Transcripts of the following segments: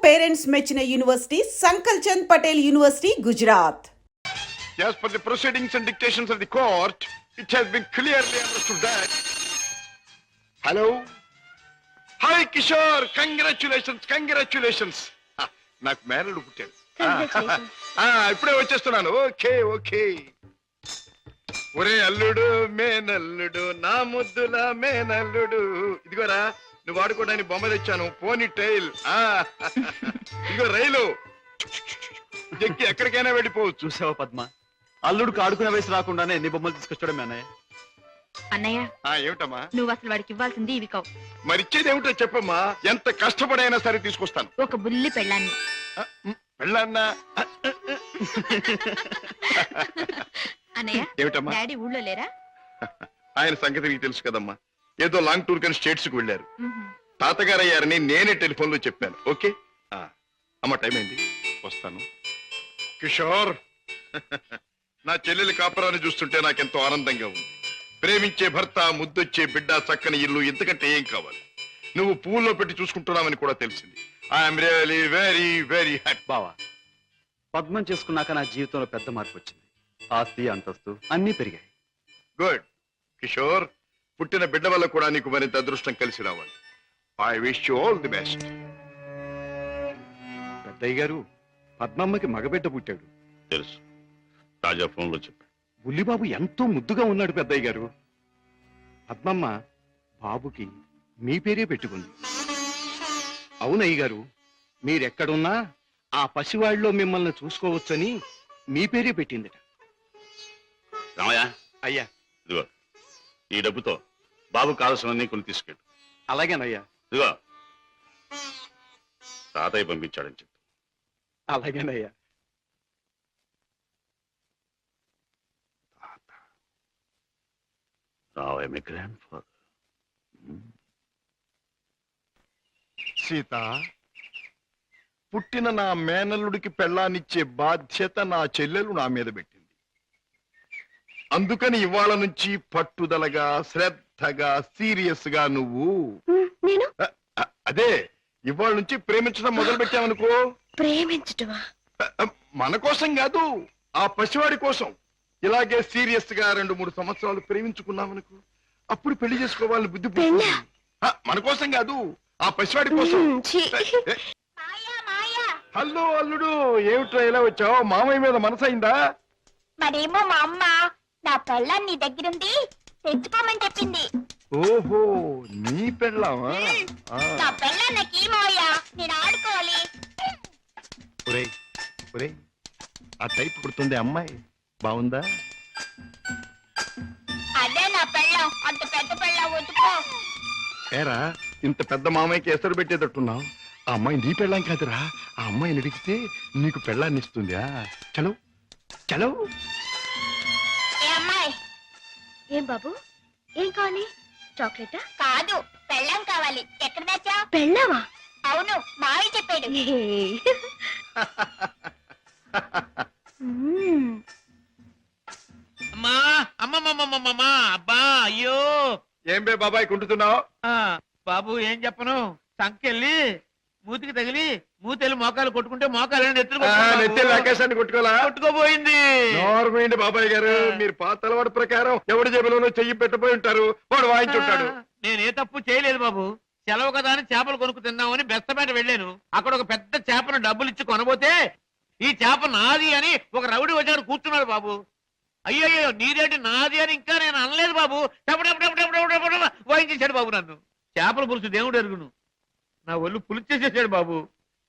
Parents మెచ్చిన university Sankalchand Patel university Gujarat. As per the proceedings and dictations of the court, it has been clearly understood that. Hello? Hi Kishore, congratulations. నాకు మేనల్లుడు పుట్టాడు. ఇప్పుడే వచ్చేస్తున్నాను. Okay. ఒరే అల్లుడు మేనల్లుడు నా ముద్దుల మేనల్లుడు, ఇదిగోరా నువ్వు వాడుకోవడానికి బొమ్మ తెచ్చాను. పోనీ టైల్. ఇదిగో రైలు ఎక్కి ఎక్కడికైనా వెళ్ళిపోవచ్చు. చూసావా పద్మ, అల్లుడికి ఆడుకునే వయసు రాకుండానే ఎన్ని బొమ్మలు తీసుకొచ్చాడు అన్నయ్య. అన్నయ్య ఏమిటమ్మా నువ్వు అసలు వాడికి ఇవ్వాల్సింది ఇవి కావు. మరిచ్చేది ఏమిటో చెప్పమ్మా. ఎంత కష్టపడైనా సరే తీసుకొస్తాను. ఒక బుల్లి పెళ్ళాన్ని. పెళ్ళన్నా అన్నయ్య ఏమిటమ్మా? డాడీ ఊళ్ళో లేరా? ఆయన సంగతి నీకు తెలుసు కదమ్మా. ఏదో లాంగ్ టూర్ కానీ స్టేట్స్ కు వెళ్ళారు. తాతగారు అయ్యారని నేనే టెలిఫోన్ లో చెప్పాను. ఓకే అమ్మ, టైం అయింది, వస్తాను. కిషోర్, నా చెల్లెలి కాపురాన్ని చూస్తుంటే నాకెంతో ఆనందంగా ఉంది. ప్రేమించే భర్త, ముద్దొచ్చే బిడ్డ, చక్కని ఇల్లు, ఇంతకంటే ఏం కావాలి? నువ్వు పూల్లో పెట్టి చూసుకుంటున్నావని కూడా తెలిసింది. I'm really very very happy. బావా, పద్మం చేసుకున్నాక నా జీవితంలో పెద్ద మార్పు వచ్చింది. ఆస్తి, అంతస్తు అన్నీ పెరిగాయి. గుడ్ కిషోర్, పుట్టిన బిడ్డ వల్ల కూడా నీకు మరింత అదృష్టం కలిసి రావాలి. I wish you all the best. పెద్దయ్య గారు, పద్మమ్మకి మగబిడ్డ పుట్టాడు. తెలుసు, తాజా ఫోన్ లో చెప్పాడు. బుల్లిబాబు ఎంతో ముద్దుగా ఉన్నాడు పెద్దయ్య గారు. పద్మమ్మ బాబుకి మీ పేరే పెట్టుకుంది. అవునయ్య గారు, మీరెక్కడున్నా ఆ పసివాళ్ళలో మిమ్మల్ని చూసుకోవచ్చని మీ పేరే పెట్టిందిట. రామయ్య, అయ్యా. ఇదిగో ఈ డబ్బుతో బాబు కావాల్సినవన్నీ కొన్ని తీసుకెళ్ళు. అలాగేనయ్యా. ఇదిగో తాతయ్య పంపించాడని చెప్పు. అలాగేనయ్యా. సీత, పుట్టిన నా మేనల్లుడికి పెళ్ళానిచ్చే బాధ్యత నా చెల్లెలు నా మీద పెట్టింది. అందుకని ఇవాళ నుంచి పట్టుదలగా, శ్రద్ధగా, సీరియస్ గా నువ్వు అదే ఇవాళ నుంచి ప్రేమించడం మొదలు పెట్టావనుకో. ప్రేమించటమా? మన కోసం కాదు, ఆ పసివాడి కోసం. ఇలాగే సీరియస్ గా 2-3 సంవత్సరాలు ప్రేమించుకున్నామనుకో, అప్పుడు పెళ్లి చేసుకోవాలని బుద్ధి పుడుతుంది. మన కోసం కాదు, ఆ పసివాడి కోసం. హలో అల్లుడు, ఏమిట్రా ఇలా వచ్చావు? మామయ్య మీద మనసైందా? మరేమో మా అమ్మ నా పెళ్ళాన్ని నీ దగ్గరుంది తెచ్చుకోమని చెప్పింది. ఓహో, నీ పెళ్ళామా? నా పెళ్ళాన్నకి మావయ్యా నేను ఆడుకోవాలి. ఒరేయ్, ఆ టైప్ కుడుతుంది అమ్మాయి, బాగుందా? అదే నా పెళ్ళాం, అంత పెద్ద పెళ్ళాం వద్దుకో. ఏరా, ఇంత పెద్ద మామయ్యకి ఎసరు పెట్టేటట్టున్నావు. ఆ అమ్మాయి నీ పెళ్ళాం కాదురా. ఆ అమ్మాయిని అడిగితే నీకు పెళ్ళాన్ని ఇస్తుందా? చలో చలో. ఏ అమ్మాయి? ఏం బాబు, ఏం కావాలి? చాక్లెటా? కాదు, పెళ్ళాం కావాలి. ఎక్కడ దాచా? పెళ్ళావా? అవును, మావయ్య చెప్పాడు. అమ్మా అబ్బా, అయ్యో. ఏం బే బాబాయ్ కుంటున్నావు? బాబు ఏం చెప్పను, సంకెళ్ళి మూతికి తగిలి మూతెళ్ళి మోకాలు కొట్టుకుంటే మోకాలు నెత్తి ఆకాశాన్ని కొట్టుకోపోయింది. నోర్మైండి బాబాయ్ గారు, మీరు పాత అలవాటు ప్రకారం ఎవడి జేబులోనూ చెయ్యి పెట్టబోయి ఉంటారు, వాడు వాయించుంటాడు. నేనే తప్పు చేయలేదు బాబు. సెలవు కదా అని చేపలు కొనుక్కు తిందామని బెస్తపేట వెళ్ళాను. అక్కడ ఒక పెద్ద చేపను డబ్బులు ఇచ్చి కొనబోతే ఈ చేప నాది అని ఒక రౌడీ వచ్చాడు కూర్చున్నాడు బాబు. అయ్యయ్యో, నీదేంటి నాది అని ఇంకా నేను అనలేదు బాబు. వాయించేశాడు బాబు నన్ను. చేపల పులుసు దేవుడు ఎరుగును, నా ఒళ్ళు పులిచేసేసాడు బాబు.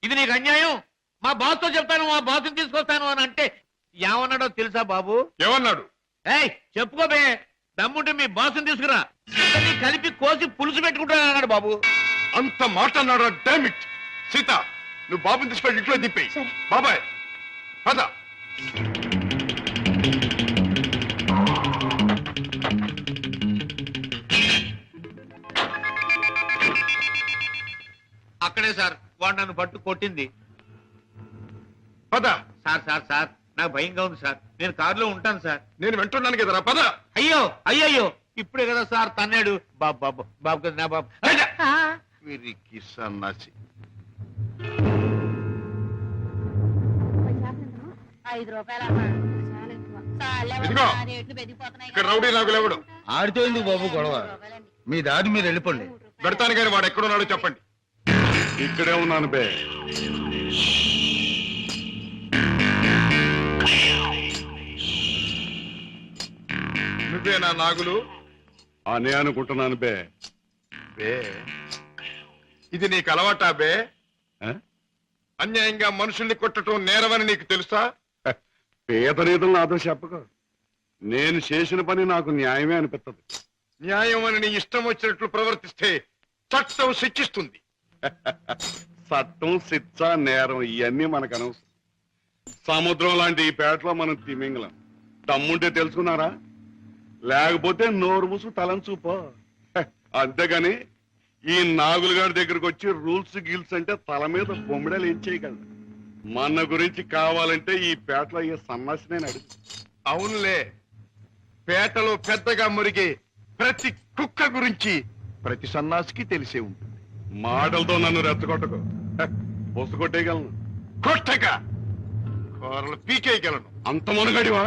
ఇది నీకు అన్యాయం, మా బాస్ తో చెప్తాను, మా బాస్ని తీసుకొస్తాను అని అంటే ఏమన్నాడో తెలుసా బాబు? ఏమన్నాడు? ఏయ్ చెప్పుకోబే, దమ్ముంటే మీ బాస్ని తీసుకురా, ఇద్దరిని కలిపి కోసి పులుసు పెట్టుకుంటాను అన్నాడు బాబు. అంత మాట అన్నాడు? డామిట్. సీత, నువ్వు బాబుని తీసుకెళ్ళి ఇంట్లో దింపేయి. బాబాయ్ పద. అక్కడే సార్ వాడు నన్ను పట్టు కొట్టింది. పద. సార్ నాకు భయంగా ఉంది సార్, నేను కారులో ఉంటాను సార్. నేను వింటున్నాను కదరా, పద. అయ్యో ఇప్పుడే కదా సార్ తన్నాడు. బాబు కదా నా బాబు. వీరికి సన్నాసి. 5 రూపాయలమ్మా చాలా ఎక్కువ ఇదిగో, రేట్లు పెరిగిపోతున్నాయి ఇక్కడ రౌడీ నాగులు ఎవడు? ఆడితో ఎందుకు బాబు గొడవ? మీ దారి మీరు వెళ్ళిపోండి. పెడతాను కానీ వాడు ఎక్కడున్నాడో చెప్పండి. ఇక్కడే ఉన్నాను బే. నువ్వేనా నాగులు? అనే అనుకుంటున్నాను బే. బే, ఇది నీకు అలవాటా బే? ఆ? అన్యాయంగా మనుషుల్ని కొట్టడం నేరమని నీకు తెలుసా? పేద రీతులు నాతో చెప్పకు. నేను చేసిన పని నాకు న్యాయమే అనిపిస్తుంది. న్యాయం అని నీ ఇష్టం వచ్చినట్లు ప్రవర్తిస్తే చట్టం శిక్షిస్తుంది. చట్టం, శిక్ష, నేరం ఇవన్నీ మనకు అనవసరం. సముద్రం లాంటి ఈ పేటలో మనం తిమింగలం. తమ్ముంటే తెలుసుకున్నారా? లేకపోతే నోరు మూసు తలంచూపో. అంతేగాని ఈ నాగులు గారి దగ్గరకు వచ్చి రూల్స్ గిల్స్ అంటే తల మీద బొమ్మిడలు ఏం చేయగలరు. మన గురించి కావాలంటే ఈ పేటలో ఈ సన్నాసినే అడుగు. అవునులే, పేటలో పెద్దగా మురిగే ప్రతి కుక్క గురించి ప్రతి సన్నాసికి తెలిసే ఉంటుంది. మాటలతో నన్ను రెచ్చగొట్టకు. పొసు కొట్టేయగలను. కొట్టక కూరలు పీకేయగలను. అంత మునగడివా?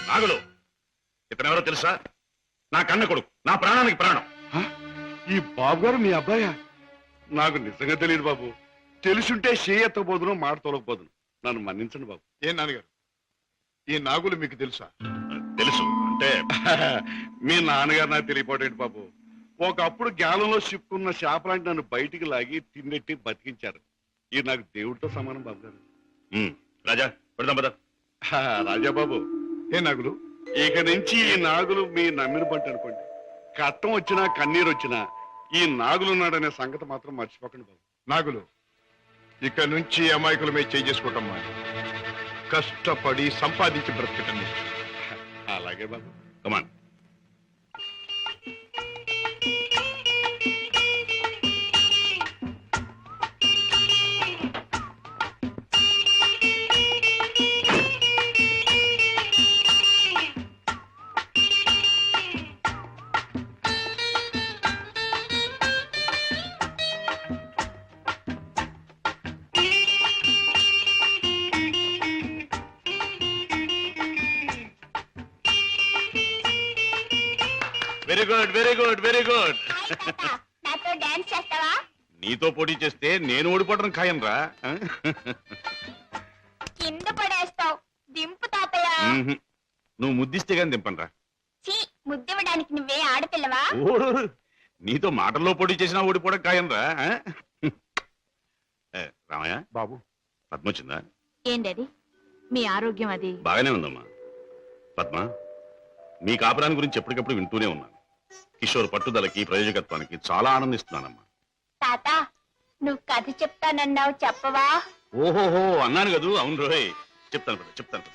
నాగులు, ఇతనెవరో తెలుసా? నా కన్న కొడుకు, నా ప్రాణానికి ప్రాణం. ఈ బాబు గారు మీ అబ్బాయా? నాకు నిజంగా తెలియదు బాబు. తెలుసుంటే చేయెత్తబోదును, మాట తొలగపోదును. నన్ను మన్నించండి బాబు. ఏం నాన్నగారు, ఈ నాగులు మీకు తెలుసా? తెలుసు అంటే మీ నాన్నగారు నాకు తెలియపోటేంటి బాబు. ఒకప్పుడు గ్యాలంలో చిక్కున్న చేపలాంటి నన్ను బయటికి లాగి తిన్నెట్టి బతికించారు. ఇది నాకు దేవుడితో సమానం బాబు గారు. రాజా, పెడదాం పద. రాజా బాబు, ఏ నాగులు, ఇక నుంచి ఈ నాగులు మీ నమ్మిన పంట అనుకోండి. కట్టం వచ్చినా కన్నీరు వచ్చినా ఈ నాగులున్నాడనే సంగతి మాత్రం మర్చిపోకండి బాబు. నాగులు, ఇక నుంచి అమాయకుల మీద చేయి చేసుకోవటం మాని కష్టపడి సంపాదించి బ్రతకటం నేర్చు. అలాగే బాబు. Come on. Very good, very good, very good. నాతో డాన్స్ చేస్తావా? నీతో పోటీ చేస్తే నేను ఓడిపోవడం ఖాయం రా. కింద పడేస్తావు. దింపు తాతయ్య. నువ్వు ముద్దిస్తే గాని దింపనరా. చీ, ముద్దివ్వడానికి నువ్వే ఆడపిల్లవా? నీతో మాటల్లో పోటీ చేసినా ఓడిపోవడం ఖాయం రా. రామయ్య బాబు, పద్మ వచ్చిందా? ఏం డాడీ, మీ ఆరోగ్యం అది? బాగానే ఉందమ్మా. పద్మ, మీ కాపురాన్ని గురించి ఎప్పటికప్పుడు వింటూనే ఉన్నాను. కిషోర్ పట్టుదలకి, ప్రయోజకత్వానికి చాలా ఆనందిస్తున్నానమ్మా. తాత, నువ్వు కథ చెప్తానన్నావు, చెప్పవా? ఓహోహో అన్నాను కదూ. అవును రోయ్, చెప్తాను.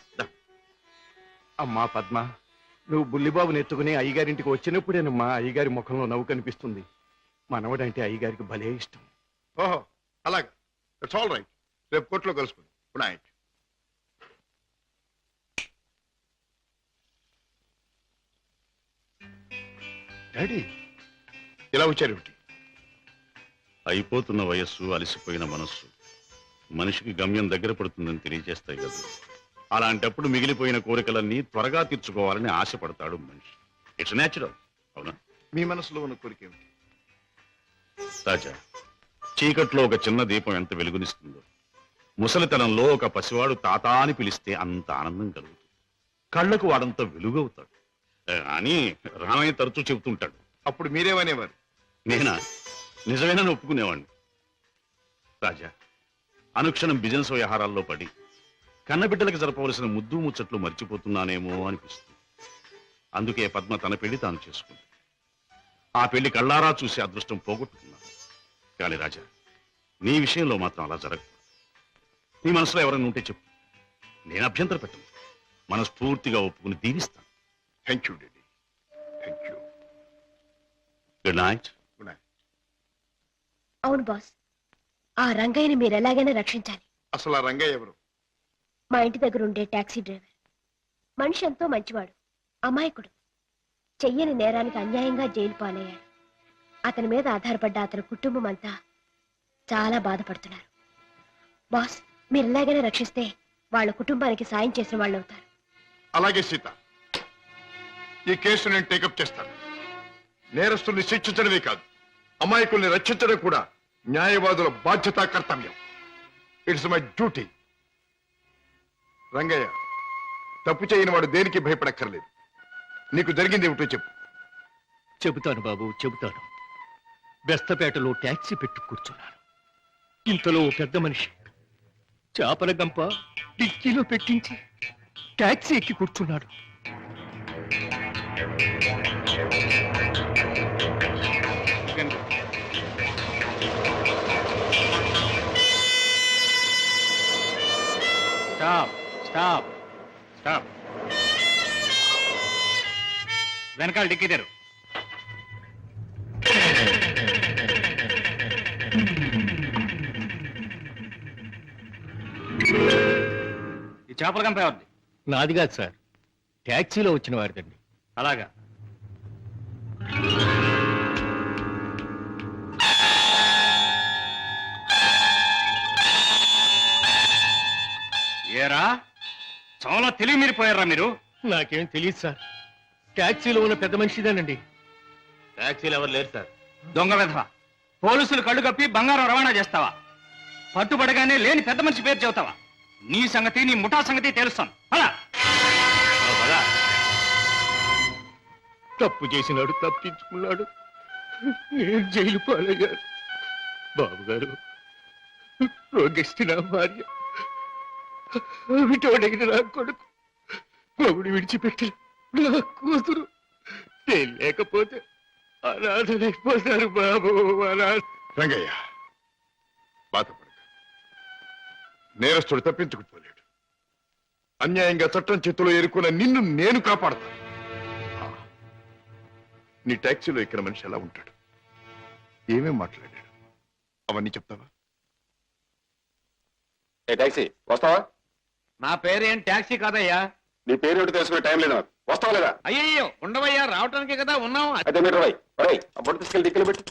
అమ్మా పద్మ, నువ్వు బుల్లిబాబుని ఎత్తుకుని అయ్యగారింటికి వచ్చినప్పుడేనమ్మా అయ్యగారి ముఖంలో నవ్వు కనిపిస్తుంది. మనవడంటే అయ్యగారికి భలే ఇష్టం. ఓహో అలాగే, ఇట్స్ ఆల్ రైట్. రేపు కోర్టులో కలుసుకుందాం. Good night. డాడీ, ఇలా వచ్చారేమిటి? అయిపోతున్న వయస్సు, అలసిపోయిన మనస్సు మనిషికి గమ్యం దగ్గర పడుతుందని తెలియజేస్తాయి కదా. అలాంటప్పుడు మిగిలిపోయిన కోరికలన్నీ త్వరగా తీర్చుకోవాలని ఆశపడతాడు మనిషి. It's natural. అవునా మీ మనసులో ఉన్న కోరిక ఏమిటి? రాజా, చీకట్లో ఒక చిన్న దీపం ఎంత వెలుగునిస్తుందో, ముసలితనంలో ఒక పసివాడు తాత అని పిలిస్తే అంత ఆనందం కలుగుతుంది. కళ్ళకు వాడంత వెలుగవుతాడు అని రామయ్య తరచూ చెబుతుంటాడు. అప్పుడు మీరేమనేవారు? నేనా నిజమేనని ఒప్పుకునేవాడిని. రాజా, అనుక్షణం బిజినెస్ వ్యవహారాల్లో పడి కన్నబిడ్డలకు జరపవలసిన ముద్దు ముచ్చట్లు మర్చిపోతున్నానేమో అనిపిస్తుంది. అందుకే పద్మ తన పెళ్లి తాను చేసుకుంది. ఆ పెళ్లి కళ్ళారా చూసి అదృష్టం పోగొట్టుకున్నాను. కానీ రాజా, నీ విషయంలో మాత్రం అలా జరగదు. నీ మనసులో ఎవరైనా ఉంటే చెప్పు, నేను అభ్యంతర పెట్టను. మనస్ఫూర్తిగా ఒప్పుకుని దీవిస్తాను. Thank you daddy, thank you. Good night. Good night. అవును బాస్, ఆ రంగయ్యని మీరు ఎలాగైనా రక్షించాలి. అసలు ఆ రంగయ్య ఎవరు? మా ఇంటి దగ్గర ఉండే టాక్సీ డ్రైవర్. మనిషి ఎంతో మంచివాడు, అమాయకుడు. చెయ్యని నేరానికి అన్యాయంగా జైలు పాలయ్యాడు. అతని మీద ఆధారపడ్డ అతని కుటుంబం అంతా చాలా బాధపడుతున్నారు. బాస్, మీరు ఎలాగైనా రక్షిస్తే వాళ్ళ కుటుంబానికి సాయం చేసిన వాళ్ళు అవుతారు. అలాగే సీత, ఈ కేసు నేను టేకప్ చేస్తాను. నేరస్తుల్ని శిక్షించడమే కాదు, అమాయకుల్ని రక్షించడం కూడా న్యాయవాదుల బాధ్యత, కర్తవ్యం. It's my duty. రంగయ్య, తప్పు చేయని వాడు దేనికి భయపడక్కర్లేదు. నీకు జరిగింది ఏమిటో చెప్పు. చెబుతాను బాబు, చెబుతాను. బెస్తపేటలో టాక్సీ పెట్టి కూర్చున్నాను. ఇంతలో ఓ పెద్ద మనిషి చేపల గంప డిక్కీలో పెట్టించి టాక్సీ ఎక్కి కూర్చున్నాడు. Stop stop stop. వెనకాల డిక్కీ తెరు. ఈ చేపల కంప ఎవరిది? నాది కాదు సార్, టాక్సీలో వచ్చిన వారిదండి. అలాగా. ఏరా, చాలా తెలివి మీరిపోయారా మీరు? నాకేం తెలియదు సార్, టాక్సీలో ఉన్న పెద్ద మనిషిదేనండి. ట్యాక్సీలు ఎవరు లేరు సార్. దొంగ వెధవ, పోలీసులు కళ్ళు కప్పి బంగారం రవాణా చేస్తావా? పట్టుబడగానే లేని పెద్ద మనిషి పేరు చెబుతావా? నీ సంగతి, నీ ముఠా సంగతి తెలుస్తాను. తప్పు చేసినాడు, తప్పించుకున్నాడు, నేను జైలు పాలయ్యాను. బాబుగారు, రోగిష్టి నా భార్య, విటోడైన నా కొడుకు, మొగుడు విడిచిపెట్టి నా కూతురు, నేను లేకపోతే అనాథలైపోతారు బాబు. రంగయ్య, బాధపడక. నేరస్తుడు తప్పించుకుపోలేడు. అన్యాయంగా చట్టం చేతిలో ఎరుకున్న నిన్ను నేను కాపాడతాను. నీ టాక్సీలో ఇక్కడ మనిషి ఎలా ఉంటాడు, ఏమేం మాట్లాడాడు, అవన్నీ చెప్తావా? టాక్సీ వస్తావా? నా పేరేం ట్యాక్సీ కాదయ్యా. నీ పేరు ఏమిటి తెలుసుకునే టైం లేదు నాకు. వస్తావా లేదా? అయ్యయ్యో, ఉండవయ్యా, రావటానికే కదా ఉన్నాం. అయితే మీరు ఆ బొట్టు తీసుకెళ్ళి దిక్కులు పెట్టి.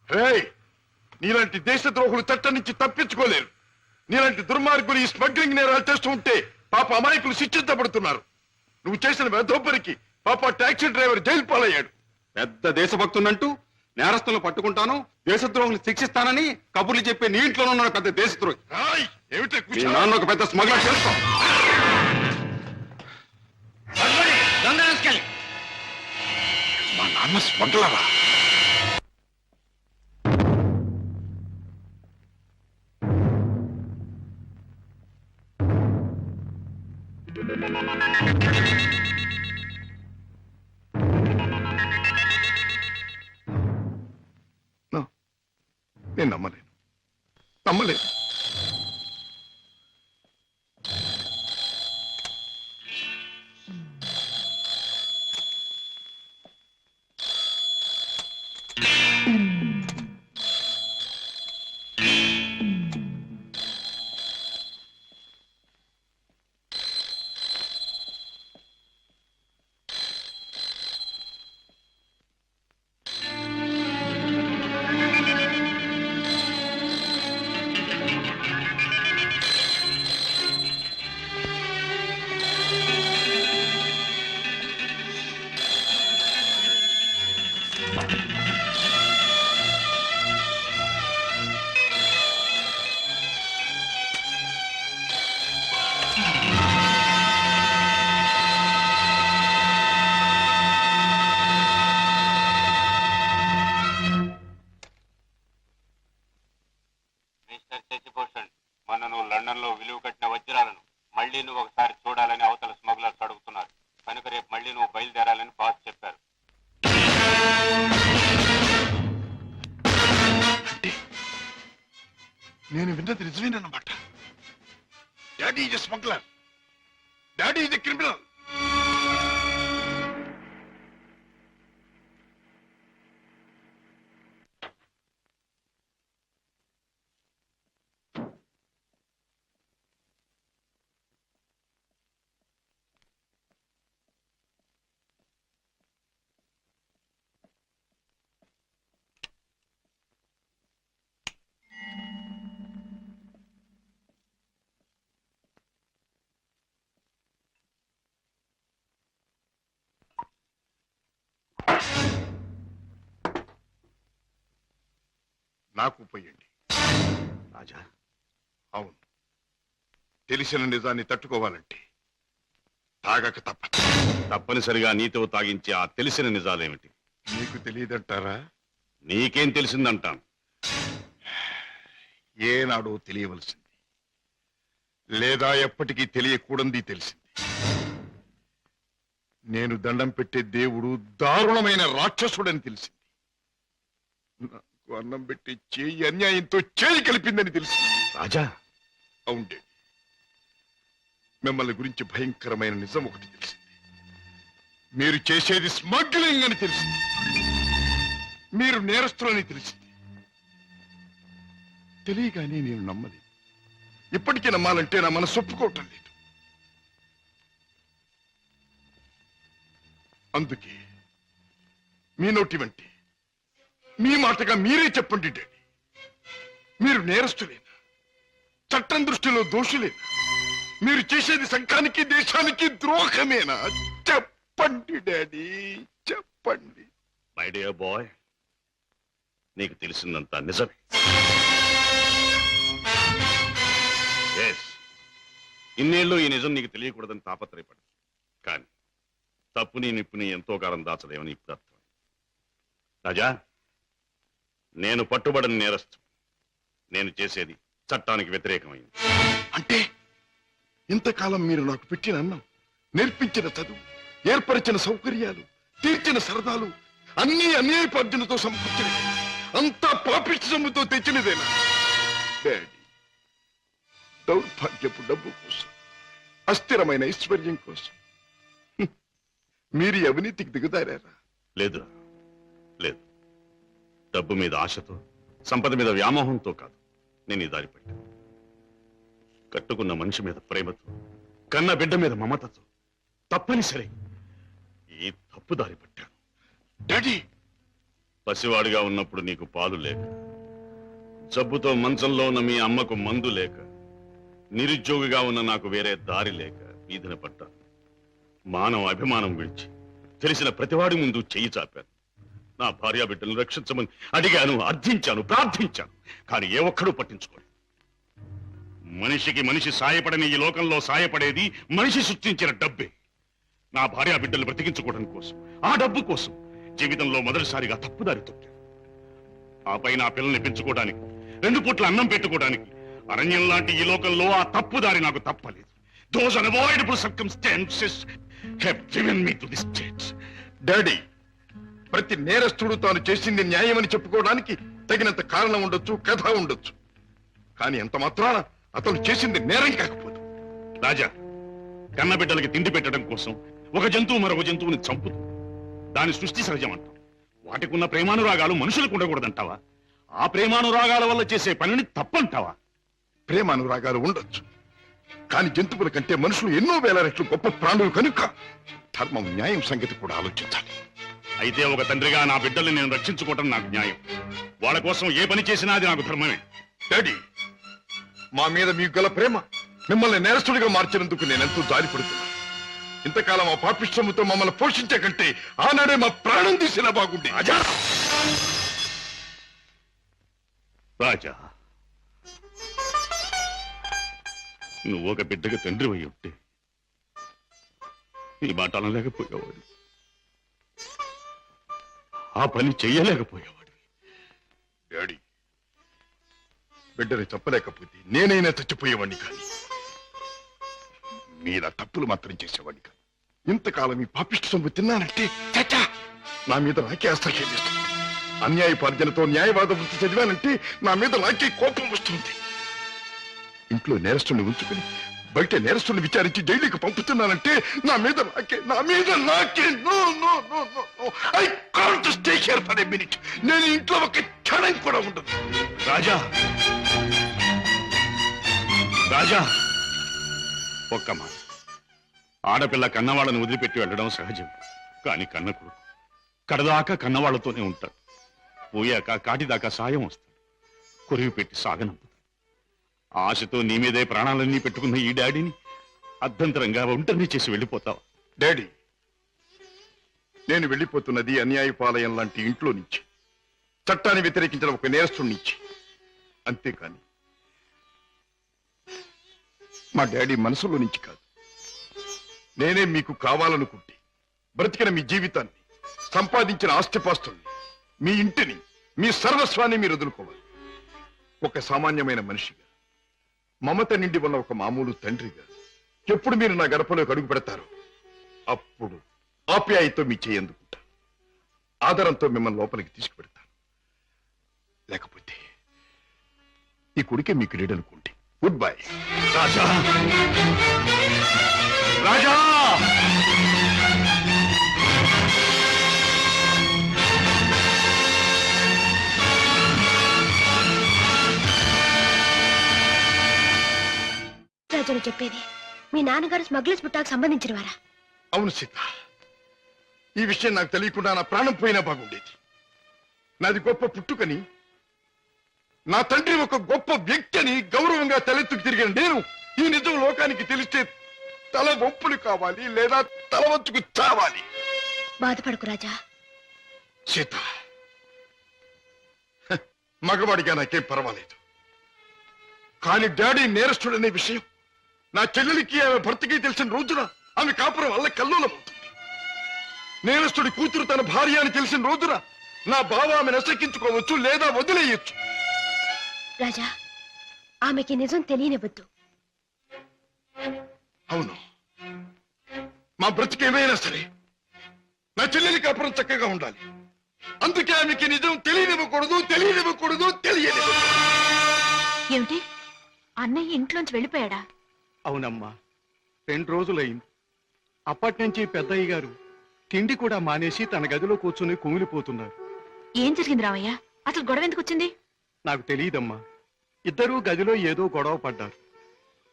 రేయ్, నీలాంటి దేశద్రోహులు చట్టం నుంచి తప్పించుకోలేరు. నీలాంటి దుర్మార్గులు ఈ స్మగ్లింగ్ నేరాలు చేస్తూ ఉంటే పాప అమాయకులు శిక్షించబడుతున్నారు. నువ్వు చేసిన వెధోపరికి పాప టాక్సీ డ్రైవర్ జైలు పాలయ్యాడు. పెద్ద దేశభక్తునంటూ నేరస్తులను పట్టుకుంటాను, దేశద్రోహులు శిక్షిస్తానని కబుర్లు చెప్పే నీ ఇంట్లోనే ఉన్నాడు పెద్ద దేశద్రోహి. రాయ్, ఏమిటే మీ నాన్న ఒక పెద్ద స్మగ్లర్ తెలుసుకో. మా నాన్న స్మగ్లరా? నేను నమ్మలేదు. మిస్టర్ శశిభూషణ్, మొన్న నువ్వు లండన్ లో విలువ కట్టిన వజ్రాలను మళ్ళీ నువ్వు ఒకసారి చూడాలని అవతల స్మగ్లర్స్ అడుగుతున్నారు. కనుక రేపు మళ్ళీ నువ్వు బయలుదేరాలని బాస్ చెప్పారు. నేను విన్నది నిజమేనన్నమాట. Daddy is smuggler. Daddy is criminal. నాకు పోయండి. రాజా, అవును, తెలిసిన నిజాన్ని తట్టుకోవాలంటే తాగక తప్పదు. తప్పనిసరిగా నీతో తాగించే ఆ తెలిసిన నిజాలేమిటి? మీకు తెలియదంటారా? నీకేం తెలిసిందంటాను. ఏనాడో తెలియవలసింది, లేదా ఎప్పటికీ తెలియకూడంది తెలిసింది. నేను దండం పెట్టే దేవుడు దారుణమైన రాక్షసుడని తెలిసింది. నాకు అన్నం పెట్టి చేయి అన్యాయంతో చేయి కలిపిందని తెలిసింది. రాజా, అవుండే, మిమ్మల్ని గురించి భయంకరమైన నిజం ఒకటి తెలిసింది. మీరు చేసేది స్మగ్లింగ్ అని తెలిసింది. మీరు నేరస్తులని తెలిసింది. తెలియగానే నేను నమ్మలేదు. ఇప్పటికీ నమ్మాలంటే నా మనసు ఒప్పుకోవటం లేదు. అందుకే మీ నోటి వెంటే మీ మాటగా మీరే చెప్పండి డాడీ. మీరు నేరస్తులేనా? చట్టం దృష్టిలో దోషులేనా? మీరు చేసేది సంఘానికి దేశానికి ద్రోహమేనా? చెప్పండి డాడీ, చెప్పండి. మై డియర్ బాయ్, నీకు తెలిసిందంతా నిజమే. Yes, ఇన్నేళ్ళు ఈ నిజం నీకు తెలియకూడదని తాపత్రయపడు. కానీ తప్పుని నిప్పుని ఎంతో కాలం దాచలేమని ఇప్పుడు అర్థం. రాజా, నేను పట్టుబడిన నేరస్తు. నేను చేసేది చట్టానికి వ్యతిరేకమైంది. అంటే ఇంతకాలం మీరు నాకు పెట్టిన అన్నం, నేర్పించిన చదువు, ఏర్పరిచిన సౌకర్యాలు, తీర్చిన సరదాలు అన్నీ అన్యాయపార్జనతో సమకూర్చినవి, అంతా పాపిష్టి సొమ్ముతో తెచ్చినదేనా? డాడీ, దౌర్భాగ్యపు డబ్బు కోసం, అస్థిరమైన ఐశ్వర్యం కోసం మీరు ఈ అవినీతికి దిగుదారా? లేదు, లేదు. డబ్బు మీద ఆశతో, సంపద మీద వ్యామోహంతో కాదు నేను ఈ దారి పట్టాను. కట్టుకున్న మనిషి మీద ప్రేమతో, కన్న బిడ్డ మీద మమతతో తప్పనిసరి ఈ తప్పు దారి పట్టాను. డాడీ, పసివాడిగా ఉన్నప్పుడు నీకు పాలు లేక, జబ్బుతో మంచంలో ఉన్న మీ అమ్మకు మందు లేక, నిరుద్యోగిగా ఉన్న నాకు వేరే దారి లేక వీధిన పడ్డాను. మానవ అభిమానం విడిచి తెలిసిన ప్రతివాడి ముందు చెయ్యి చాపాను. నా భార్యా బిడ్డలను రక్షించమని అడిగాను, అర్థించాను, ప్రార్థించాను. కానీ ఏ ఒక్కడూ పట్టించుకోలేదు. మనిషికి మనిషి సాయపడని ఈ లోకంలో సాయపడేది మనిషి సృష్టించిన డబ్బే. నా భార్యా బిడ్డలు బ్రతికించుకోవడం కోసం, ఆ డబ్బు కోసం జీవితంలో మొదటిసారిగా తప్పుదారి తొక్కాను. ఆపై నా పిల్లల్ని పెంచుకోవడానికి, 2 పూట్ల అన్నం పెట్టుకోవడానికి అరణ్యం లాంటి ఈ లోకంలో ఆ తప్పుదారి నాకు తప్పలేదు. Those unavoidable circumstances have driven me to this state. Daddy, ప్రతి నేరస్తుడు తాను చేసింది న్యాయమని చెప్పుకోవడానికి తగినంత కారణం ఉండొచ్చు, కథ ఉండొచ్చు. కానీ ఎంత మాత్రాన అతను చేసింది నేరం కాకపోదు. రాజా, కన్నబిడ్డలకి తిండి పెట్టడం కోసం ఒక జంతువు మరొక జంతువుని చంపుతుంది. దాని సృష్టి సహజం అంటాం. వాటికున్న ప్రేమానురాగాలు మనుషులకు ఉండకూడదంటావా? ఆ ప్రేమానురాగాల వల్ల చేసే పనిని తప్పంటావా? ప్రేమానురాగాలు ఉండొచ్చు, కానీ జంతువుల కంటే మనుషులు ఎన్నో వేల రెట్లు గొప్ప ప్రాణులు కనుక ధర్మం, న్యాయం సంగతి కూడా ఆలోచించాలి. అయితే ఒక తండ్రిగా నా బిడ్డల్ని నేను రక్షించుకోవటం నాకు న్యాయం. వాళ్ళ కోసం ఏ పని చేసినా అది నాకు ధర్మమే. డాడీ, మా మీద మీకు గల ప్రేమ మిమ్మల్ని నేరస్తుడిగా మార్చినందుకు నేనెంతో జాలిపడుతున్నాను. ఇంతకాలం ఆ పాపిష్టముతో మమ్మల్ని పోషించే కంటే ఆనాడే మా ప్రాణం తీసినా బాగుండే. రాజా, నువ్వు ఒక బిడ్డగా తండ్రి అయి ఉంటే ఈ మాట అనలేకపోయేవాడు, ఆ పని చెయ్యలేకపోయేవాడు. డాడీ, బిడ్డని చెప్పలేకపోతే నేనైనా చచ్చిపోయేవాడిని, కానీ మీరా తప్పులు మాత్రం చేసేవాడిని కాదు. ఇంతకాలం ఈ పాపిష్టి సొమ్ము తిన్నానంటే చచ్చా నా మీద నాకే అసహ్యం వేస్తుంది. అన్యాయపార్జనతో న్యాయవాద వృత్తి చదివానంటే నా మీద నాకే కోపం వస్తుంది. ఇంట్లో నేరస్తుని ఉంచుకుని బయట నేరస్తుని విచారించి జైలుకి పంపుతున్నానంటే నా మీద నాకే I can't stay here for a minute. నేను ఇంట్లో ఒక క్షణం కూడా ఉండదు. రాజా, రాజా, ఒక్క మాట. ఆడపిల్ల కన్నవాళ్ళని వదిలిపెట్టి వెళ్ళడం సహజం. కానీ కన్న కొడుకు కడదాకా కన్నవాళ్లతోనే ఉంటాడు. పోయాక కాటిదాకా సాయం వస్తాడు. కొరివి పెట్టి సాగనంపుతాడు. ఆశతో నీ మీదే ప్రాణాలన్నీ పెట్టుకున్న ఈ డాడీని అర్ధంతరంగా ఒంటరిని చేసి వెళ్ళిపోతావా? డాడీ, నేను వెళ్ళిపోతున్నది అన్యాయపాలయం లాంటి ఇంట్లో నుంచి, చట్టాన్ని వ్యతిరేకించిన ఒక నేరస్తుడి నుంచి. అంతేకాని మా డాడీ మనసులో నుంచి కాదు. నేనే మీకు కావాలనుకుంటే బ్రతికిన మీ జీవితాన్ని, సంపాదించిన ఆస్తిపాస్తుల్ని, మీ ఇంటిని, మీ సర్వస్వాన్ని మీరు వదులుకోవాలి. ఒక సామాన్యమైన మనిషిగా, మమత నిండి ఉన్న ఒక మామూలు తండ్రిగా ఎప్పుడు మీరు నా గడపలోకి అడుగు పెడతారో అప్పుడు ఆప్యాయతో మీ చేయి అందుకుంటా, ఆదరంతో మిమ్మల్ని లోపలికి తీసుకుపెడతాను. లేకపోతే ఈ కొడుకే మీకు రీడనుకోండి. Good bye. రాజా, రాజా, రాజును చెప్పేది మీ నాన్నగారు స్మగ్లర్స్ బుట్టాకు సంబంధించిన వారా? అవును సీత, ఈ విషయం నాకు తెలియకుండా నా ప్రాణం పోయినా బాగుండేది. నాది గొప్ప పుట్టుకని, నా తండ్రి ఒక గొప్ప వ్యక్తి అని గౌరవంగా తలెత్తుకు తిరిగిన నేను ఈ నిజం లోకానికి తెలిస్తే తల ఒప్పులు కావాలి లేదా తల వంచుకు చావాలి. బాధపడకు రాజా. సీత, మగవాడిగా నాకేం పర్వాలేదు, కానీ డాడీ నేరస్తుడనే విషయం నా చెల్లెలికి ఆమె భర్తకి తెలిసిన రోజున ఆమె కాపురం వల్ల కల్లోలమవుతుంది. నేరస్తుడి కూతురు తన భార్య అని తెలిసిన రోజున నా బావ ఆమె నశకించుకోవచ్చు లేదా వదిలేయచ్చు. రాజా, ఆమెకి నిజం తెలియనివ్వద్దు. అవును, మా బ్రతికేమైనా సరే నా చెల్లెలి కాపురం చక్కగా ఉండాలి. అందుకే ఆమెకి నిజం తెలియనివ్వకూడదు. ఏమిటి అన్నయ్య ఇంట్లోంచి వెళ్ళిపోయాడా? అవునమ్మా, 2 రోజులైంది. అప్పటి నుంచి పెద్దయ్య గారు తిండి కూడా మానేసి తన గదిలో కూర్చుని కుమిలిపోతున్నారు. ఏం జరిగింది రామయ్య? అసలు గొడవ ఎందుకు వచ్చింది? నాకు తెలియదమ్మా. ఇద్దరూ గదిలో ఏదో గొడవ పడ్డారు.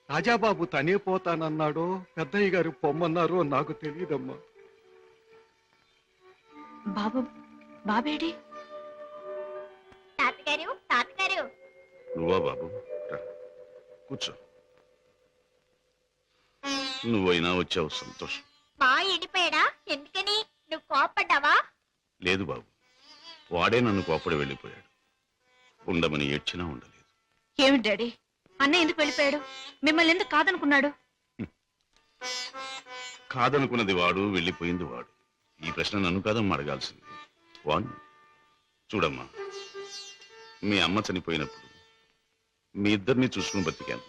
రాజాబాబు తనే పోతానన్నాడో పెద్దయ్య గారు పొమ్మన్నారో నాకు తెలియదమ్మా. బాబేడి? తాతగారు నువ్వా బాబు? రా, కూర్చో. నువ్వైనా వచ్చావు, సంతోషం. మా ఎండిపోయాడా? ఎందుకని? నువ్వు కోపడ్డావా? లేదు బాబు, వాడే నన్ను కోపడి వెళ్ళిపోయాడు. ఉండమని ఏడ్చినా ఉండలేదు. ఏమిటి డాడీ, అన్నయ్య ఎందుకు వెళ్ళిపోయాడు? మిమ్మల్ని ఎందుకు కాదనుకున్నాడు? కాదనుకున్నది వాడు, వెళ్ళిపోయింది వాడు. ఈ ప్రశ్న నన్ను కాదమ్మా అడగాల్సింది, వాణ్ణి. చూడమ్మా, మీ అమ్మ చనిపోయినప్పుడు మీ ఇద్దరిని చూసుకుని బతికాను.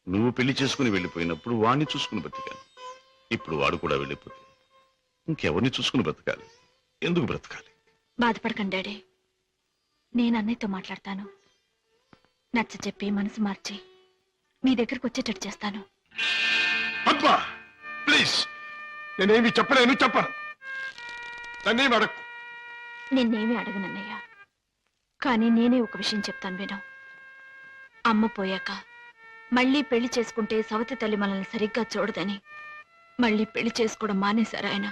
నువ్వు పెళ్లి చేసుకుని వెళ్ళిపోయినప్పుడు వాణ్ణి చూసుకుని బతికాను. ఇప్పుడు వాడు కూడా వెళ్ళిపోతే ఇంకెవరిని చూసుకుని బ్రతకాలి? ఎందుకు బ్రతకాలి? బాధపడకండి డాడీ, నేను అన్నయ్యతో మాట్లాడతాను. నచ్చ చెప్పి మనసు మార్చి మీ దగ్గరకు వచ్చేటట్టు చేస్తాను. పద్మ, ప్లీజ్, నేనేమి చెప్పను. నన్నేమి అడక్కు. నిన్నేమీ అడగనన్నయ్య, కానీ నేనే ఒక విషయం చెప్తాను విను. అమ్మ పోయాక మళ్ళీ పెళ్లి చేసుకుంటే సవతి తల్లి మనల్ని సరిగ్గా చూడదని మళ్ళీ పెళ్లి చేసుకోవడం మానేశారు ఆయన.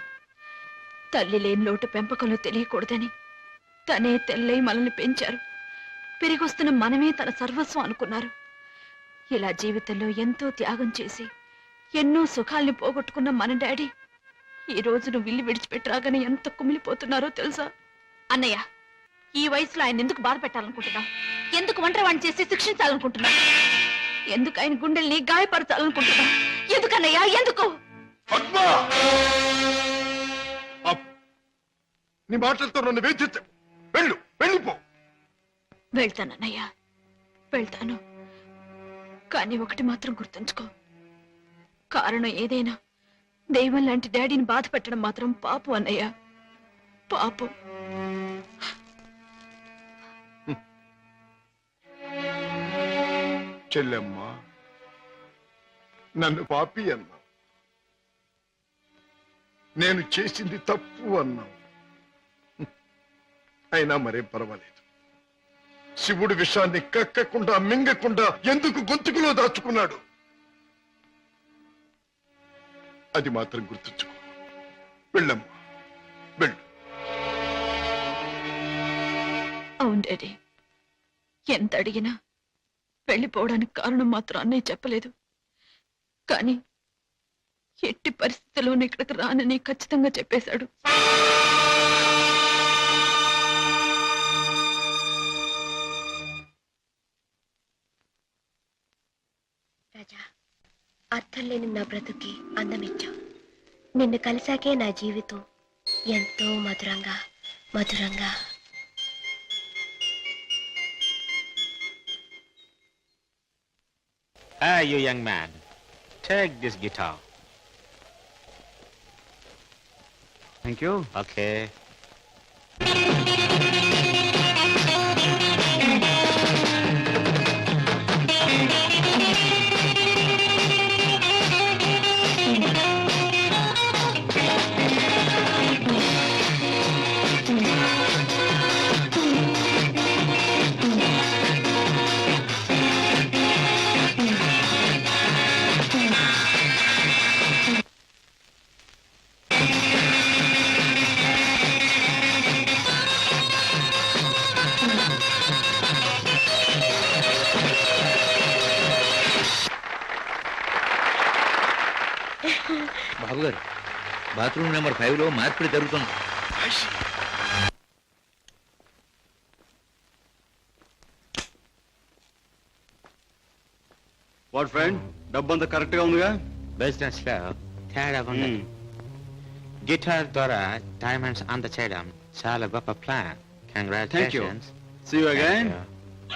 తల్లి లేని లోటు పెంపకంలో తెలియకూడదని తనే తెల్లై మనల్ని పెంచారు. పెరిగొస్తున్న మనమే తన సర్వస్వం అనుకున్నారు. ఇలా జీవితంలో ఎంతో త్యాగం చేసి ఎన్నో సుఖాల్ని పోగొట్టుకున్న మన డాడీ ఈ రోజు నువ్వు ఇల్లు విడిచిపెట్టి రాగానే ఎంత కుమిలిపోతున్నారో తెలుసా? అన్నయ్య, ఈ వయసులో ఆయన ఎందుకు బాధ పెట్టాలనుకుంటున్నావు? ఎందుకు ఒంటరివాణ్ణి చేసి శిక్షించాలనుకుంటున్నావు? ఎందుకు ఆయన గుండెల్ని గాయపరచాలనుకుంటున్నావు? ఎందుకన్నయ్యా, ఎందుకు? పద్మ, నీ మాటలతో నన్ను వేధించకు. వెళ్ళిపో. వెళ్తానన్నయ్య, వెళ్తాను. కానీ ఒకటి మాత్రం గుర్తుంచుకో, కారణం ఏదైనా దైవం లాంటి డాడీని బాధ పెట్టడం మాత్రం పాపం అన్నయ్య, పాపం. చెల్లెమ్మ, నన్ను పాపి అన్నా, నేను చేసింది తప్పు అన్నావు. అయినా మరేం పర్వాలేదు. శివుడు విషాన్ని కక్కకుండా మింగకుండా ఎందుకు గొంతుకులో దాచుకున్నాడు? అది మాత్రం గుర్తుంచుకో. వెళ్ళమ్మా, వెళ్ళు. అవును డాడీ, ఎంత అడిగినా వెళ్ళిపోవడానికి కారణం మాత్రం అన్నయ్య చెప్పలేదు. కానీ ఎట్టి పరిస్థితుల్లోనూ ఇక్కడికి రానని ఖచ్చితంగా చెప్పేశాడు. రాజా, అర్థం లేని నా బ్రతుకి అందమిచ్చావు. నిన్ను కలిసాకే నా జీవితం ఎంతో మధురంగా. Hey, you young man, take this guitar. Thank you. Okay. గారు బాత్రూమ్ నెంబర్ 5లో మార్పిడి జరుగుతుంది. వాట్ ఫ్రెండ్, డబ్బు అంతా కరెక్ట్ గా ఉందిగా? బిజినెస్ లో తేడా ఉంది. గిటార్ ద్వారా డైమండ్స్ అందచేయడం చాలా గొప్ప plan. Congratulations. See you again.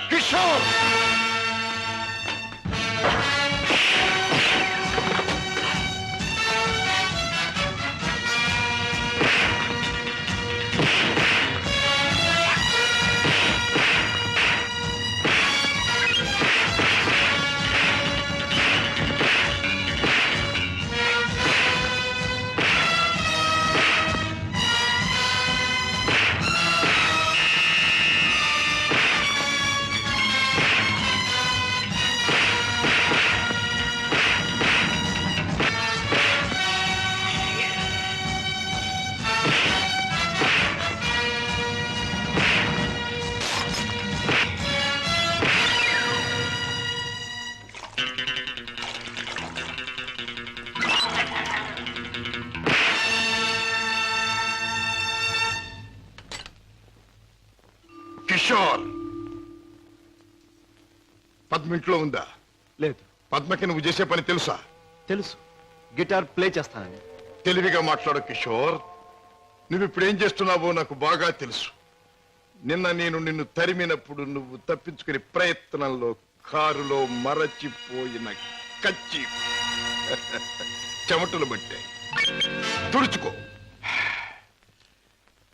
Kishore Kishore Padma ఇంట్లో ఉందా? లేదు. పద్మకి నువ్వు చేసే పని తెలుసా? తెలుసు, గిటార్ ప్లే చేస్తానని. తెలివిగా మాట్లాడు కిషోర్. నువ్వు ఇప్పుడు ఏం చేస్తున్నావో నాకు బాగా తెలుసు. నిన్న నేను నిన్ను తరిమినప్పుడు నువ్వు తప్పించుకునే ప్రయత్నంలో కారులో మరచిపోయిన కచ్చి చెమటలు పట్టాయి. తుడుచుకో.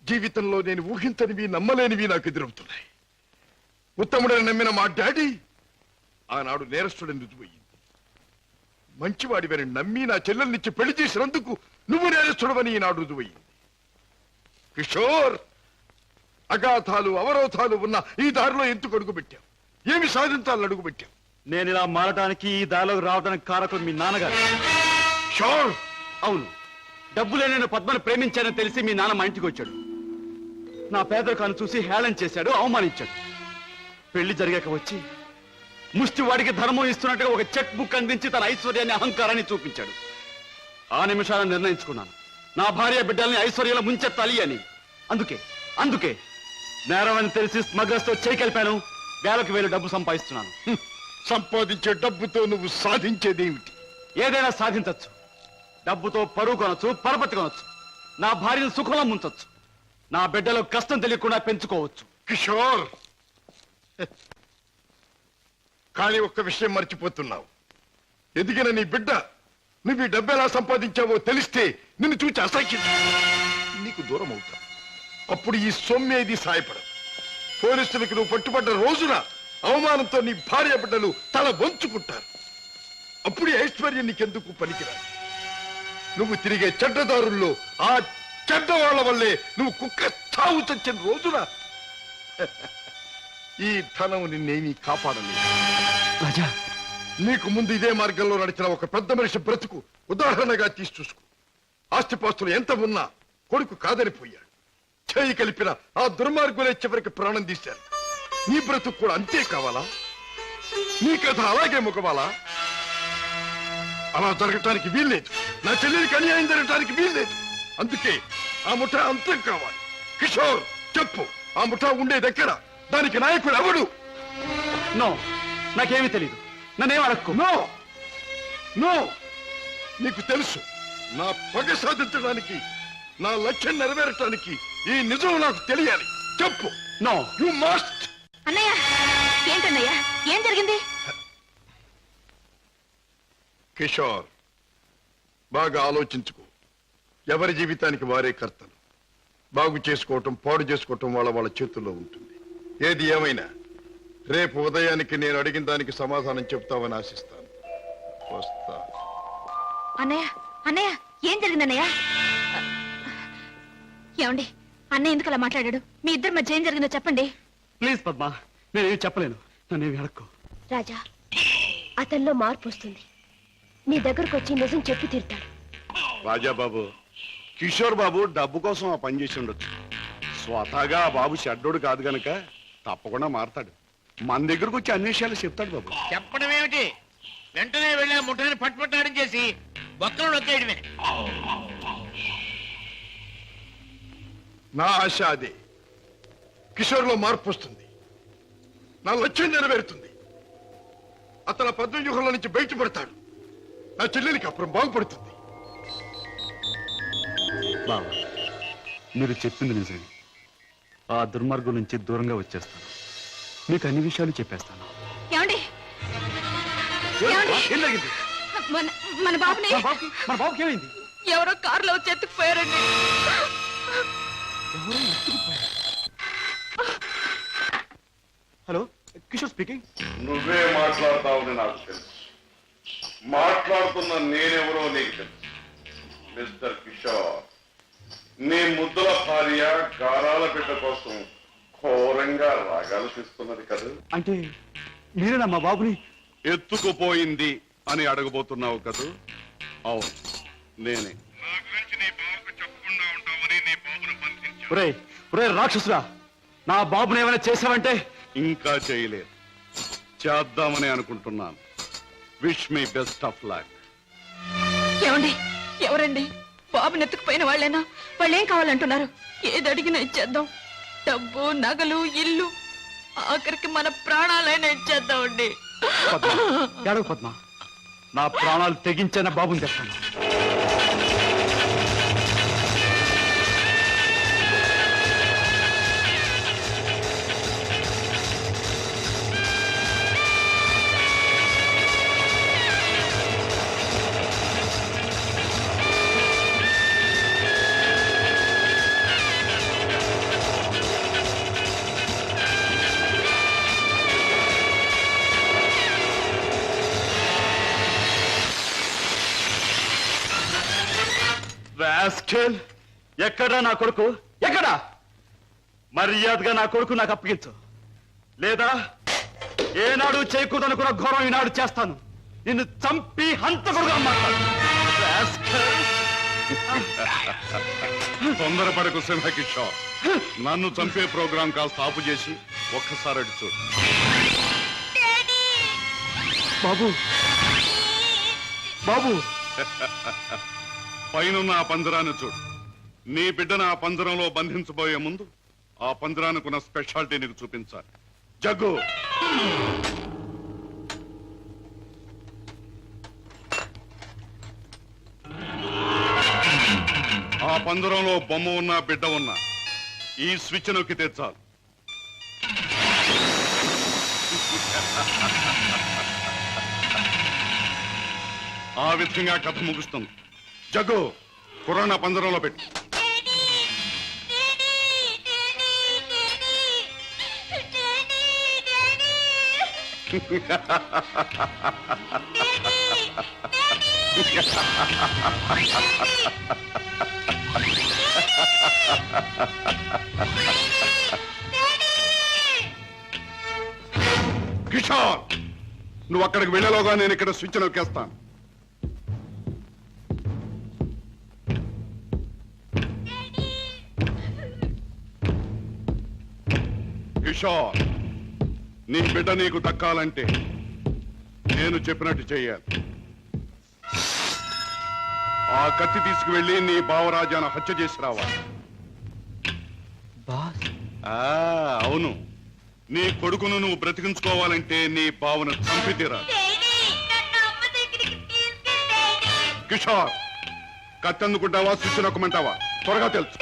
జీవితంలో నేను ఊహించనివి నమ్మలేనివి నాకు ఎదురవుతున్నాయి. ఉత్తముడని నమ్మిన మా డాడీ ఆనాడు నేరస్తుడని రుజువయ్యింది. మంచివాడివని నమ్మి నా చెల్లెల్నిచ్చి పెళ్లి చేసినందుకు నువ్వు నేరస్తుడవని ఈనాడు రుజువయ్యింది. కిషోర్, అగాధాలు అవరోధాలు ఉన్న ఈ దారిలో ఎందుకు అడుగు పెట్టావు? ఏమి సాధించాలని అడుగు పెట్టావు? నేను ఇలా మారడానికి, ఈ దారిలోకి రావడానికి కారకుడు మీ నాన్నగారు. కిషోర్, అవును, డబ్బులే నేను పద్మను ప్రేమించానని తెలిసి మీ నాన్న మా ఇంటికి వచ్చాడు. నా పేదరికాన్ని చూసి హేళన చేశాడు, అవమానించాడు. పెళ్లి జరిగాక వచ్చి ముష్టివాడికి ధర్మం ఇస్తున్నట్టుగా ఒక చెక్ బుక్ అందించి తన ఐశ్వర్యాన్ని, అహంకారాన్ని చూపించాడు. ఆ నిమిషాలను నిర్ణయించుకున్నాను, నా భార్య బిడ్డల్ని ఐశ్వర్యంలో ముంచెత్తాలి అని. అందుకే నేరం అని తెలిసి స్మగ్లర్స్ తో చేయి కలిపాను. వేలకు వేలు డబ్బు సంపాదిస్తున్నాను. సంపాదించే డబ్బుతో నువ్వు సాధించేదేమిటి? ఏదైనా సాధించచ్చు. డబ్బుతో పరువు కొనొచ్చు, పరపతి కొనొచ్చు, నా భార్యను సుఖంలో ముంచొచ్చు, నా బిడ్డలో కష్టం తెలియకుండా పెంచుకోవచ్చు. కిషోర్, కానీ ఒక్క విషయం మర్చిపోతున్నావు. ఎదిగిన నీ బిడ్డ నువ్వు ఈ డబ్బు ఎలా సంపాదించావో తెలిస్తే నిన్ను చూచి అసహ్యం నీకు దూరం అవుతా. అప్పుడు ఈ సొమ్మేది సాయపడదు. పోలీసులకు నువ్వు పట్టుబడ్డ రోజున అవమానంతో నీ భార్య బిడ్డలు తల వంచుకుంటారు. అప్పుడు ఈ ఐశ్వర్యం నీకెందుకు పనికిరాదు. నువ్వు తిరిగే చెడ్డదారుల్లో ఆ చెడ్డవాళ్ల వల్లే నువ్వు కుక్క చావు చచ్చిన రోజున ఈ ధనం నిన్నేమీ కాపాడలేదు. రాజా, నీకు ముందు ఇదే మార్గంలో నడిచిన ఒక పెద్ద మనిషి బ్రతుకు ఉదాహరణగా తీసి చూసుకో. ఆస్తిపాస్తులు ఎంత ఉన్నా కొడుకు కాదనిపోయాడు. చేయి కలిపిన ఆ దుర్మార్గులే చివరికి ప్రాణం తీశారు. నీ బ్రతుకు కూడా అంతే కావాలా? నీ కథ అలాగే ముగవాలా? అలా జరగటానికి వీల్లేదు. నా చెల్లెలికి అన్యాయం జరగటానికి వీల్లేదు. అందుకే ఆ ముఠా అంతం కావాలి. కిషోర్, చెప్పు, ఆ ముఠా ఉండేదెక్కడ? దానికి నాయకుడు ఎవడు? నో, నాకేమీ తెలీదు. నన్నేం అడక్కు. నో నో, నీకు తెలుసు. నా పగ సాధించడానికి, నా లక్ష్యం నెరవేరటానికి ఈ నిజం నాకు తెలియాలి. చెప్పు. No, you must. అన్నయ్య, ఏంటన్నయ్య, ఏం జరిగింది? కిషోర్, బాగా ఆలోచించుకో. ఎవరి జీవితానికి వారే కర్తలు. బాగు చేసుకోవటం, పాడు చేసుకోవటం వాళ్ళ చేతుల్లో ఉంటుంది. ఏది ఏమైనా రేపు ఉదయానికి నేను అడిగిన దానికి సమాధానం చెప్తావని ఆశిస్తాను. వస్తా. అన్నయ్య, ఏం జరిగిందన్నయ్య? ఏమండి, అన్నయ్య ఎందుకు అలా మాట్లాడాడు? మీ ఇద్దరి మధ్య ఏం జరిగిందో చెప్పండి. ప్లీజ్ పద్మ, నేనేమి చెప్పలేను. నన్నేమి అడక్కు. రాజా, అతనిలో మార్పు వస్తుంది. నీ దగ్గరకు వచ్చి నిజం చెప్పి తీరుతాడు. రాజాబాబు, కిషోర్ బాబు డబ్బు కోసం ఆ పని చేసి ఉండొచ్చు. స్వతహాగా ఆ బాబు షడ్డోడు కాదు గనక తప్పకుండా మారతాడు. మన దగ్గరకు వచ్చి అన్ని విషయాలు చెప్తాడు బాబు. చెప్పడం ఏమిటి? వెంటనే వెళ్ళి ఆ ముఠాన్ని పట్టుపట్టాడం చేసి బొక్కలు నొక్కేయడమే. నా ఆశ అదే. కిషోర్లో మార్పు వస్తుంది, నా లక్ష్యం నెరవేరుతుంది. అతను పద్మవ్యూహంలో నుంచి బయటపడతాడు. నా చెల్లెలికి అప్పుడు బాగుపడుతుంది. బావా, మీరు చెప్పింది నిజమే. ఆ దుర్మార్గం నుంచి దూరంగా వచ్చేస్తాను. మీకు అన్ని విషయాలు చెప్పేస్తాను. ఏమండి ఏం జరిగింది? మన బాబుని మన బాబుకి ఏమైంది? ఎవరో కారులో వచ్చి ఎత్తుకుపోయారండి. Hello, Kishore speaking. నువ్వే మాట్లాడతావని నాకు తెలుసు. మాట్లాడుతున్న నేనెవరో నీకు తెలుసు. మిస్టర్ కిషోర్, నీ ముద్దుల భార్య గారాల బిడ్డ కోసం ఘోరంగా రాగాలు తీస్తున్నది కదా. అంటే మీరేనా మా బాబుని ఎత్తుకుపోయింది అని అడగబోతున్నావు కదూ? అవును, నేనే. ఒరే రాక్షసురా, నా బాబుని ఏమైనా చేసావంటే? ఇంకా చేయలేదు, చేద్దామని అనుకుంటున్నాను. Wish me best of luck. ఏమండి ఎవరండి? బాబుని ఎత్తుకుపోయిన వాళ్ళేనా? వాళ్ళేం కావాలంటున్నారు? ఏది అడిగినా ఇచ్చేద్దాం. డబ్బు, నగలు, ఇల్లు, ఆఖరికి మన ప్రాణాలైనా ఇచ్చేద్దామండి. ఏడవ పద్మ, నా ప్రాణాలు తెగించిన బాబుని తెస్తాను. రాస్కెల్, ఎక్కడా నా కొడుకు? ఎక్కడా? మర్యాదగా నా కొడుకు నాకు అప్పగించు, లేదా ఏనాడు చేయకూడదనుకున్న ఘోరం ఈనాడు చేస్తాను. నిన్ను చంపి హంతకుడుగా మాట్లాడు. తొందరపడకు సింహకిషోర్. నన్ను చంపే ప్రోగ్రాం కాస్త ఆపు చేసి ఒక్కసారి అడి చూడు. బాబు, బాబు, పైనున్న ఆ పంజరాన్ని చూడు. నీ బిడ్డను ఆ పంజరంలో బంధించబోయే ముందు ఆ పంజరానికున్న స్పెషాలిటీ నీకు చూపించాలి. జగ్గు, ఆ పంజరంలో బొమ్మ ఉన్నా బిడ్డ ఉన్నా ఈ స్విచ్ నొక్కి తెచ్చాలి. ఆ విధంగా కథ ముగుస్తుంది. జగ్గు, కుర్రాన్న పంజరంలో పెట్టు. కిషోర్, నువ్వు అక్కడికి వెళ్ళేలోగా నేను ఇక్కడ స్విచ్ నొక్కేస్తాను. కిషోర్, నీ బిడ్డ నీకు దక్కాలంటే నేను చెప్పినట్టు చెయ్యాలి. ఆ కత్తి తీసుకువెళ్ళి నీ బావరాజాను హత్య చేసి రావాలి. అవును, నీ కొడుకును నువ్వు బ్రతికించుకోవాలంటే నీ బావను చంపి తీరాలి. కిషోర్, కత్తి అందుకుంటావా, స్విచ్ నొక్కమంటావా? త్వరగా తెలుసు.